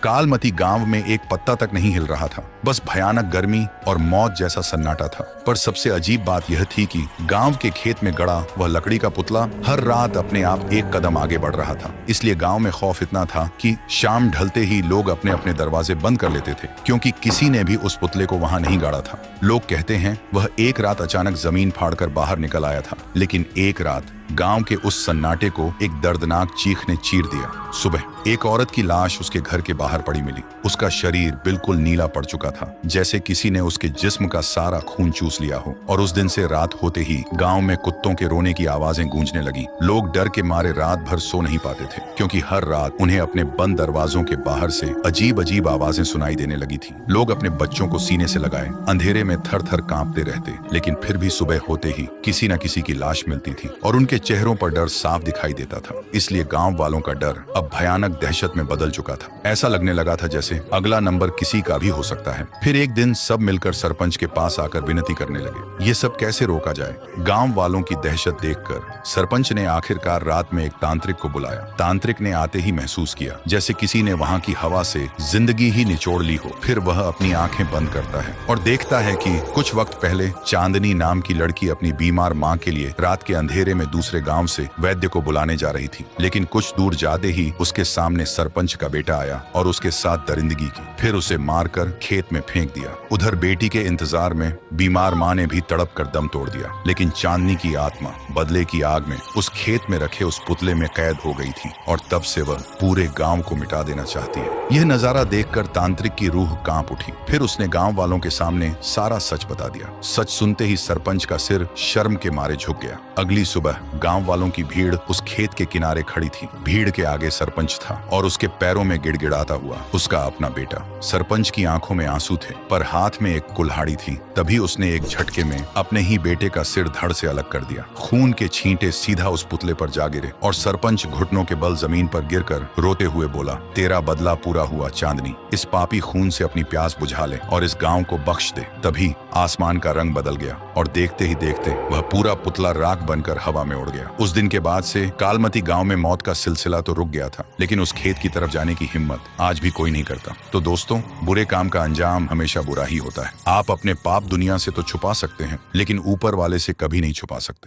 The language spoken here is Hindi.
कालमती गांव में एक पत्ता तक नहीं हिल रहा था, बस भयानक गर्मी और मौत जैसा सन्नाटा था। पर सबसे अजीब बात यह थी कि गांव के खेत में गड़ा वह लकड़ी का पुतला हर रात अपने आप एक कदम आगे बढ़ रहा था। इसलिए गांव में खौफ इतना था कि शाम ढलते ही लोग अपने अपने दरवाजे बंद कर लेते थे, क्योंकि किसी ने भी उस पुतले को वहां नहीं गाड़ा था। लोग कहते हैं वह एक रात अचानक जमीन फाड़कर बाहर निकल आया था, लेकिन एक रात गांव के उस सन्नाटे को एक दर्दनाक चीख ने चीर दिया। सुबह एक औरत की लाश उसके घर के बाहर पड़ी मिली। उसका शरीर बिल्कुल नीला पड़ चुका था, जैसे किसी ने उसके जिस्म का सारा खून चूस लिया हो। और उस दिन से रात होते ही गांव में कुत्तों के रोने की आवाजें गूंजने लगी। लोग डर के मारे रात भर सो नहीं पाते थे, क्योंकि हर रात उन्हें अपने बंद दरवाजों के बाहर से अजीब अजीब आवाजें सुनाई देने लगी थी। लोग अपने बच्चों को सीने से लगाए अंधेरे में थर थर कांपते रहते, लेकिन फिर भी सुबह होते ही किसी न किसी की लाश मिलती थी और उनके चेहरों पर डर साफ दिखाई देता था। इसलिए गांव वालों का डर अब भयानक दहशत में बदल चुका था। ऐसा लगने लगा था जैसे अगला नंबर किसी का भी हो सकता है। फिर एक दिन सब मिलकर सरपंच के पास आकर विनती करने लगे, ये सब कैसे रोका जाए। गांव वालों की दहशत देखकर सरपंच ने आखिरकार रात में एक तांत्रिक को बुलाया। तांत्रिक ने आते ही महसूस किया जैसे किसी ने वहां की हवा से जिंदगी ही निचोड़ ली हो। फिर वह अपनी आंखें बंद करता है और देखता है कि कुछ वक्त पहले चांदनी नाम की लड़की अपनी बीमार माँ के लिए रात के अंधेरे में दूसरे गांव से वैद्य को बुलाने जा रही थी। लेकिन कुछ दूर जाते ही उसके सामने सरपंच का बेटा आया और उसके साथ दरिंदगी की। फिर उसे मारकर खेत में फेंक दिया। उधर बेटी के इंतजार में बीमार माँ ने भी तड़प कर दम तोड़ दिया। लेकिन चांदनी की आत्मा बदले की आग में उस खेत में रखे उस पुतले में कैद हो गई थी और तब से वह पूरे गांव को मिटा देना चाहती है। यह नजारा देखकर तांत्रिक की रूह कांप उठी। फिर उसने गांव वालों के सामने सारा सच बता दिया। सच सुनते ही सरपंच का सिर शर्म के मारे झुक गया। अगली सुबह गांव वालों की भीड़ उस खेत के किनारे खड़ी थी। भीड़ के आगे सरपंच था और उसके पैरों में गिड़गिड़ाता हुआ उसका अपना बेटा। सरपंच की आंखों में आंसू थे, पर हाथ में एक कुल्हाड़ी थी। तभी उसने एक झटके में अपने ही बेटे का सिर धड़ से अलग कर दिया। खून के छींटे सीधा उस पुतले पर जा गिरे और सरपंच घुटनों के बल जमीन पर गिरकर रोते हुए बोला, तेरा बदला पूरा हुआ चांदनी। इस पापी खून से अपनी प्यास बुझा ले और इस गांव को बख्श दे। तभी आसमान का रंग बदल गया और देखते ही देखते वह पूरा पुतला राख बनकर हवा में उड़ गया। उस दिन के बाद से कालमती गांव में मौत का सिलसिला तो रुक गया था, लेकिन उस खेत की तरफ जाने की हिम्मत आज भी कोई नहीं करता। तो दोस्तों, बुरे काम का अंजाम हमेशा बुरा ही होता है। आप अपने पाप दुनिया से तो छुपा सकते हैं, लेकिन ऊपर वाले से कभी नहीं छुपा सकते।